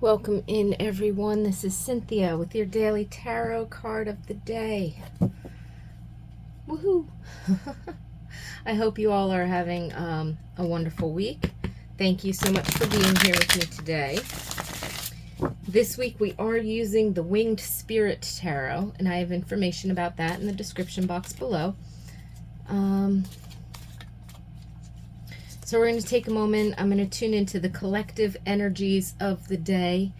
Welcome in, everyone. This is Cynthia with your daily tarot card of the day. Woohoo! I hope you all are having a wonderful week. Thank you so much for being here with me today. This week we are using the Winged Spirit Tarot, and I have information about that in the description box below. So we're going to take a moment. I'm going to tune into the collective energies of the day.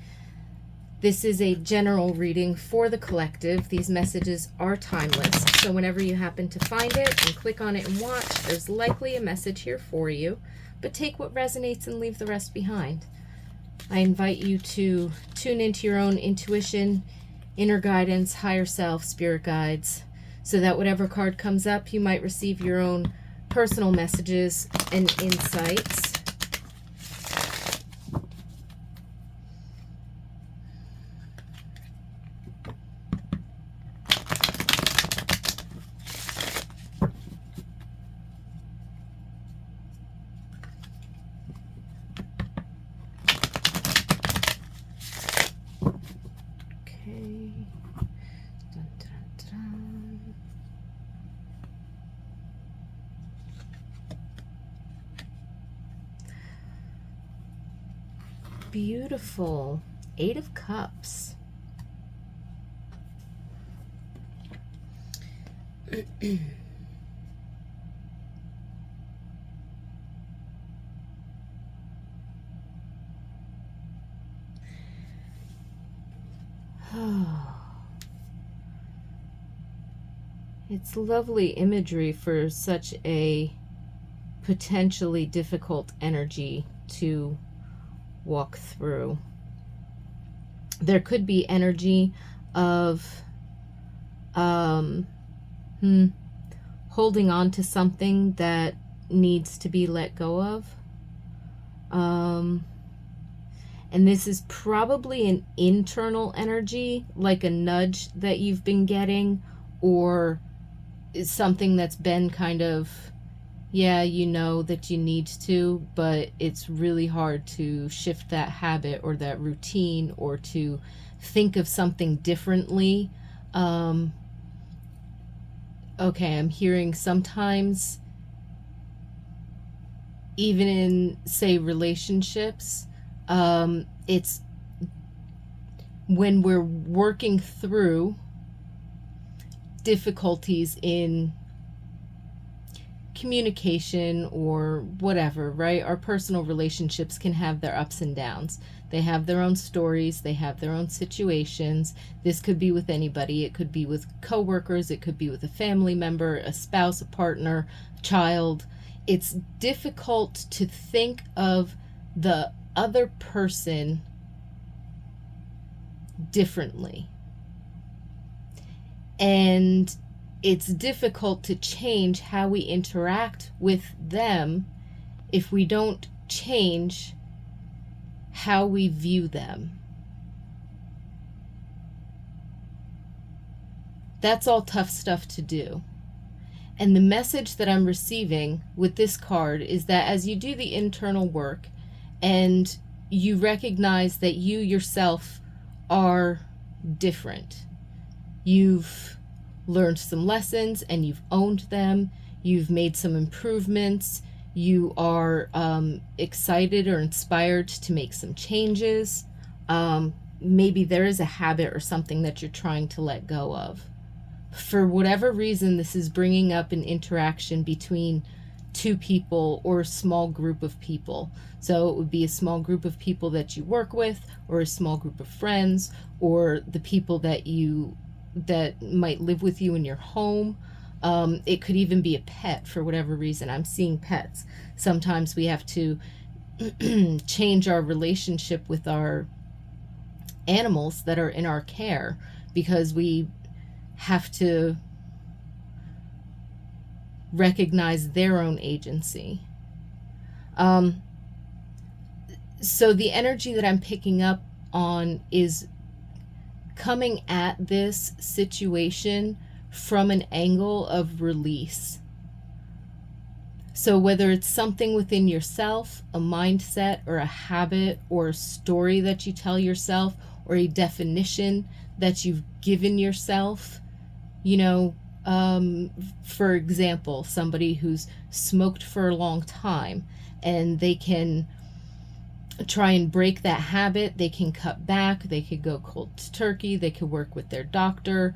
This is a general reading for the collective. These messages are timeless. So whenever you happen to find it and click on it and watch, there's likely a message here for you. But take what resonates and leave the rest behind. I invite you to tune into your own intuition, inner guidance, higher self, spirit guides, so that whatever card comes up, you might receive your own personal messages and insights. Okay. Dun, dun, dun. Beautiful. 8 of Cups. It's lovely imagery for such a potentially difficult energy to walk through. There could be energy of holding on to something that needs to be let go of. And this is probably an internal energy, like a nudge that you've been getting, or something that's been kind of, yeah, you know that you need to, but it's really hard to shift that habit or that routine or to think of something differently. Okay, I'm hearing sometimes, even in, say, relationships, it's when we're working through difficulties in communication or whatever, right? Our personal relationships can have their ups and downs. They have their own stories, they have their own situations. This could be with anybody. It could be with coworkers, it could be with a family member, a spouse, a partner, a child. It's difficult to think of the other person differently. And it's difficult to change how we interact with them if we don't change how we view them. That's all tough stuff to do. And the message that I'm receiving with this card is that as you do the internal work and you recognize that you yourself are different, you've learned some lessons and you've owned them, you've made some improvements, you are excited or inspired to make some changes. Maybe there is a habit or something that you're trying to let go of. For whatever reason, this is bringing up an interaction between two people or a small group of people. So it would be a small group of people that you work with, or a small group of friends, or the people that might live with you in your home. It could even be a pet for whatever reason. I'm seeing pets. Sometimes we have to change our relationship with our animals that are in our care because we have to recognize their own agency. So the energy that I'm picking up on is coming at this situation from an angle of release. So whether it's something within yourself, a mindset or a habit or a story that you tell yourself or a definition that you've given yourself, you know, for example, somebody who's smoked for a long time and they can try and break that habit, they can cut back, they could go cold turkey, they could work with their doctor,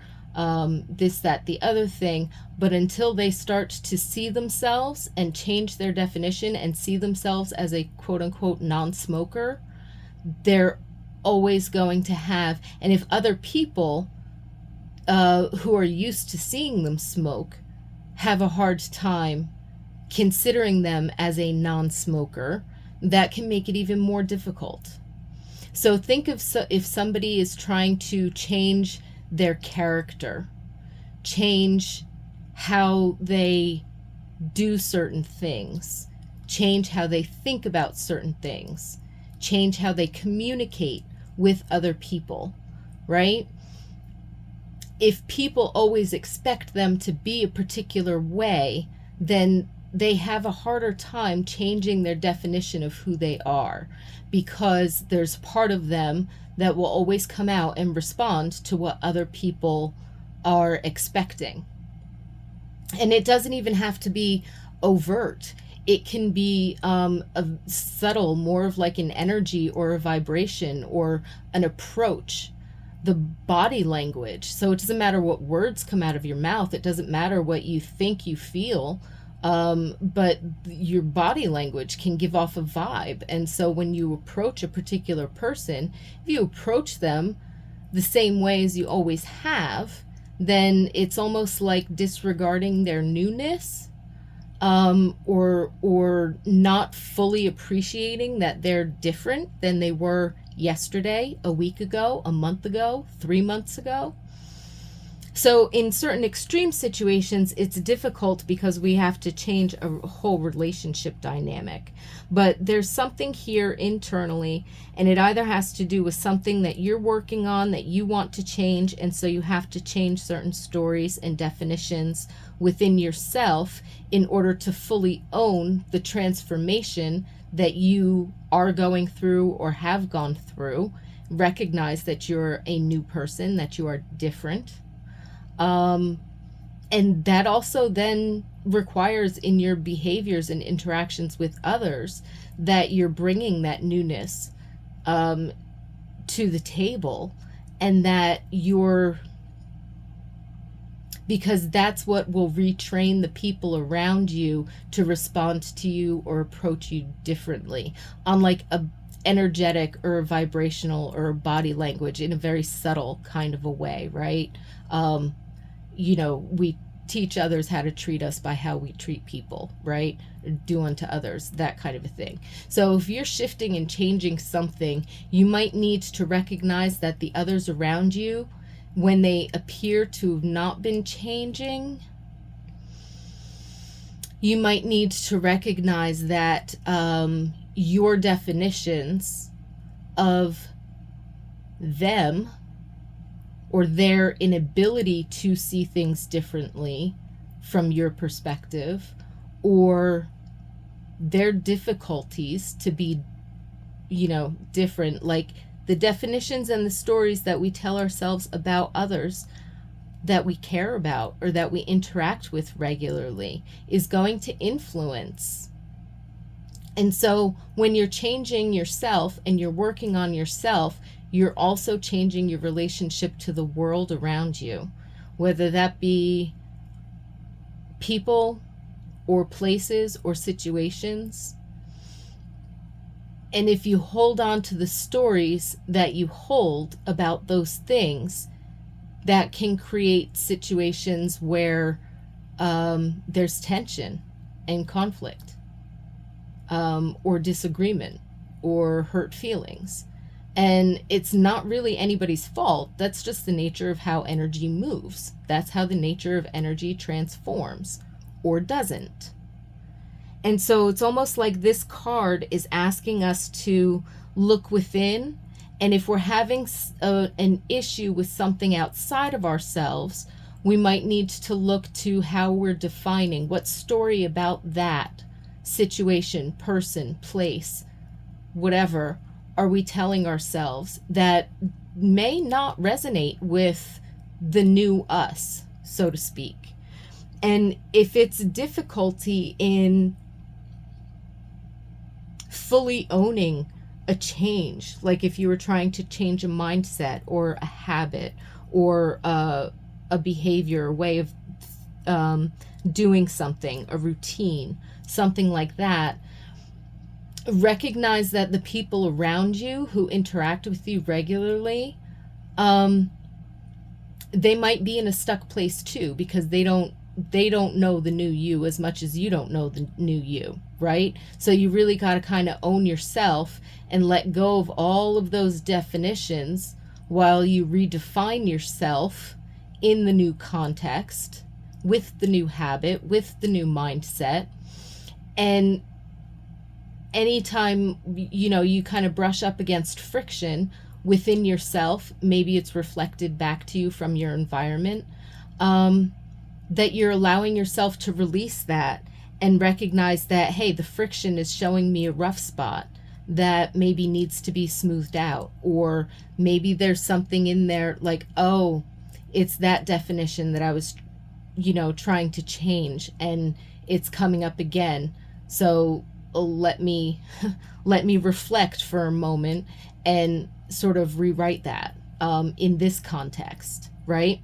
this, that, the other thing. But until they start to see themselves and change their definition and see themselves as a quote unquote non-smoker, they're always going to have, and if other people who are used to seeing them smoke have a hard time considering them as a non-smoker, that can make it even more difficult. So think of if somebody is trying to change their character, change how they do certain things, change how they think about certain things, change how they communicate with other people, right? If people always expect them to be a particular way, then they have a harder time changing their definition of who they are, because there's part of them that will always come out and respond to what other people are expecting. And it doesn't even have to be overt. It can be a subtle, more of like an energy or a vibration or an approach, the body language. So it doesn't matter what words come out of your mouth. It doesn't matter what you think you feel. But your body language can give off a vibe. And so when you approach a particular person, if you approach them the same way as you always have, then it's almost like disregarding their newness, or not fully appreciating that they're different than they were yesterday, a week ago, a month ago, 3 months ago. So in certain extreme situations, it's difficult because we have to change a whole relationship dynamic. But there's something here internally, and it either has to do with something that you're working on that you want to change, and so you have to change certain stories and definitions within yourself in order to fully own the transformation that you are going through or have gone through. Recognize that you're a new person, that you are different. And that also then requires in your behaviors and interactions with others that you're bringing that newness to the table, and that because that's what will retrain the people around you to respond to you or approach you differently on like a energetic or vibrational or body language in a very subtle kind of a way, right? We teach others how to treat us by how we treat people, right? Do unto others, that kind of a thing. So if you're shifting and changing something, you might need to recognize that the others around you, when they appear to have not been changing, you might need to recognize that your definitions of them, or their inability to see things differently from your perspective, or their difficulties to be, different, like the definitions and the stories that we tell ourselves about others that we care about or that we interact with regularly is going to influence. And so when you're changing yourself and you're working on yourself, you're also changing your relationship to the world around you, whether that be people or places or situations. And if you hold on to the stories that you hold about those things, that can create situations where there's tension and conflict, or disagreement or hurt feelings. And it's not really anybody's fault. That's just the nature of how energy moves. That's how the nature of energy transforms or doesn't. And so it's almost like this card is asking us to look within. And if we're having an issue with something outside of ourselves, we might need to look to how we're defining what story about that situation, person, place, whatever, are we telling ourselves that may not resonate with the new us, so to speak? And if it's difficulty in fully owning a change, like if you were trying to change a mindset or a habit or a behavior, a way of doing something, a routine, something like that, recognize that the people around you who interact with you regularly, they might be in a stuck place too, because they don't know the new you as much as you don't know the new you, right? So you really got to kind of own yourself and let go of all of those definitions while you redefine yourself in the new context, with the new habit, with the new mindset. And anytime, you know, you kind of brush up against friction within yourself, maybe it's reflected back to you from your environment, that you're allowing yourself to release that and recognize that, hey, the friction is showing me a rough spot that maybe needs to be smoothed out. Or maybe there's something in there like, oh, it's that definition that I was, you know, trying to change, and it's coming up again. So let me reflect for a moment and sort of rewrite that in this context, right?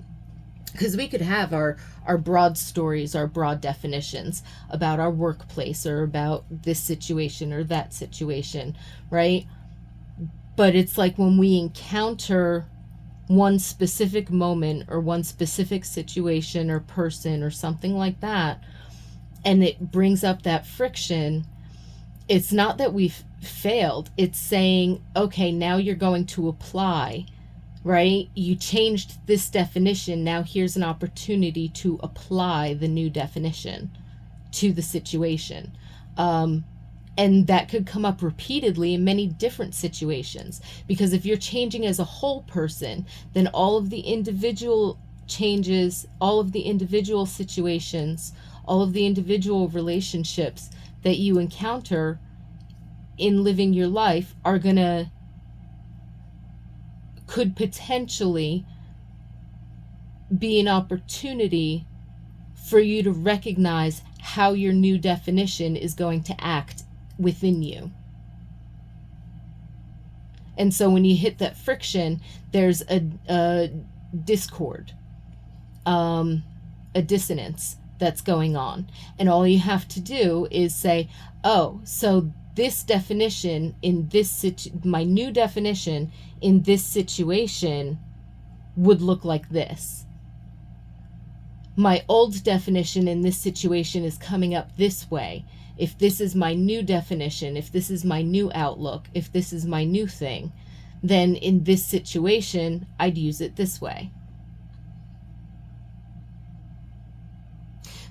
Because we could have our broad stories, our broad definitions about our workplace or about this situation or that situation, right? But it's like when we encounter one specific moment or one specific situation or person or something like that, and it brings up that friction, it's not that we've failed. It's saying, okay, now you're going to apply, right? You changed this definition. Now here's an opportunity to apply the new definition to the situation. And that could come up repeatedly in many different situations, because if you're changing as a whole person, then all of the individual changes, all of the individual situations, all of the individual relationships that you encounter in living your life are gonna, could potentially be an opportunity for you to recognize how your new definition is going to act within you. And so when you hit that friction, there's a discord, a dissonance that's going on. And all you have to do is say, oh, so this definition in this my new definition in this situation would look like this. My old definition in this situation is coming up this way. If this is my new definition, if this is my new outlook, if this is my new thing, then in this situation, I'd use it this way.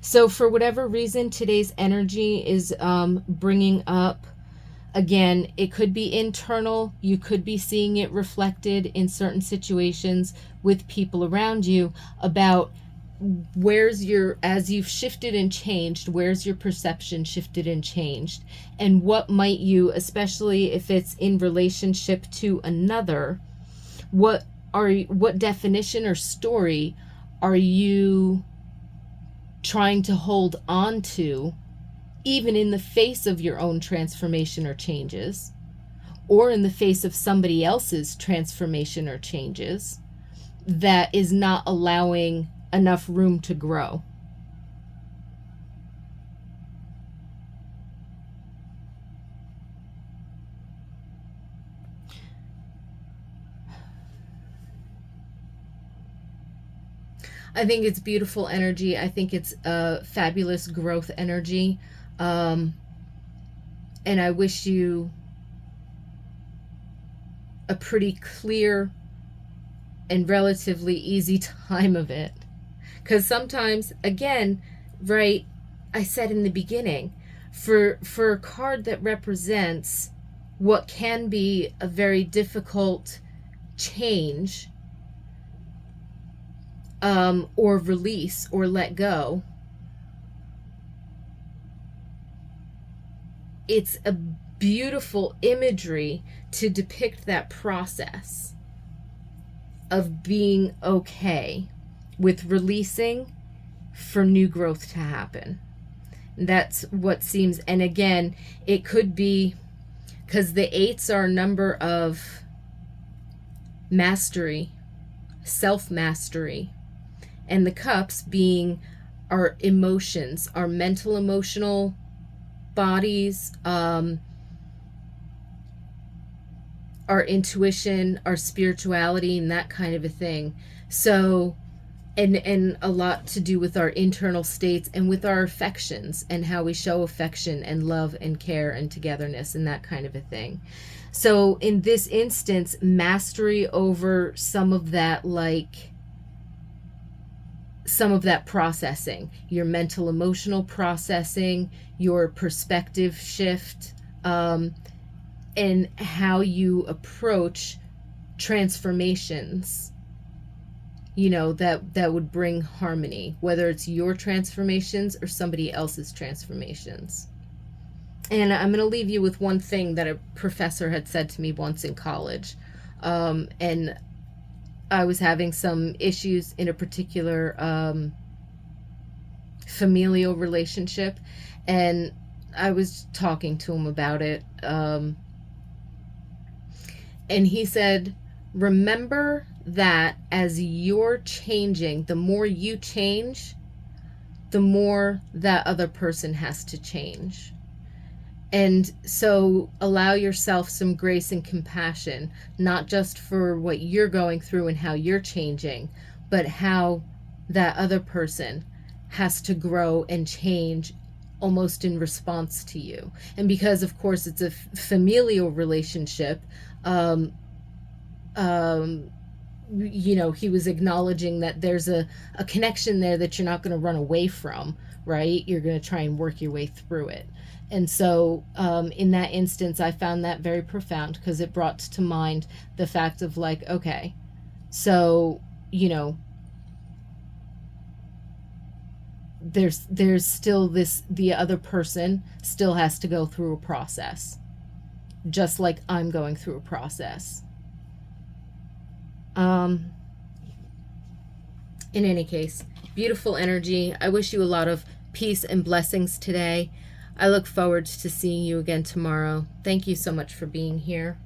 So for whatever reason, today's energy is bringing up, again, it could be internal. You could be seeing it reflected in certain situations with people around you about where's your, as you've shifted and changed, where's your perception shifted and changed, and what might you, especially if it's in relationship to another, what definition or story are you trying to hold on to, even in the face of your own transformation or changes, or in the face of somebody else's transformation or changes, that is not allowing enough room to grow. I think it's beautiful energy. I think it's a fabulous growth energy. And I wish you a pretty clear and relatively easy time of it. Because sometimes, again, right, I said in the beginning, for a card that represents what can be a very difficult change, or release or let go, it's a beautiful imagery to depict that process of being okay with releasing for new growth to happen. That's what seems, and again, it could be because the eights are a number of mastery, self mastery, and the cups being our emotions, our mental, emotional bodies, our intuition, our spirituality, and that kind of a thing. So, and a lot to do with our internal states and with our affections and how we show affection and love and care and togetherness and that kind of a thing. So in this instance, mastery over some of that, like some of that processing, your mental emotional processing, your perspective shift, and how you approach transformations, you know, that would bring harmony, whether it's your transformations or somebody else's transformations. And I'm going to leave you with one thing that a professor had said to me once in college. And I was having some issues in a particular familial relationship, and I was talking to him about it. And he said, remember that as you're changing, the more you change, the more that other person has to change. And so allow yourself some grace and compassion, not just for what you're going through and how you're changing, but how that other person has to grow and change almost in response to you. And because, of course, it's a familial relationship, you know, he was acknowledging that there's a connection there that you're not going to run away from, right? You're going to try and work your way through it. And so in that instance, I found that very profound because it brought to mind the fact of like, okay, so, you know, there's still this, the other person still has to go through a process, just like I'm going through a process. In any case, beautiful energy. I wish you a lot of peace and blessings today. I look forward to seeing you again tomorrow. Thank you so much for being here.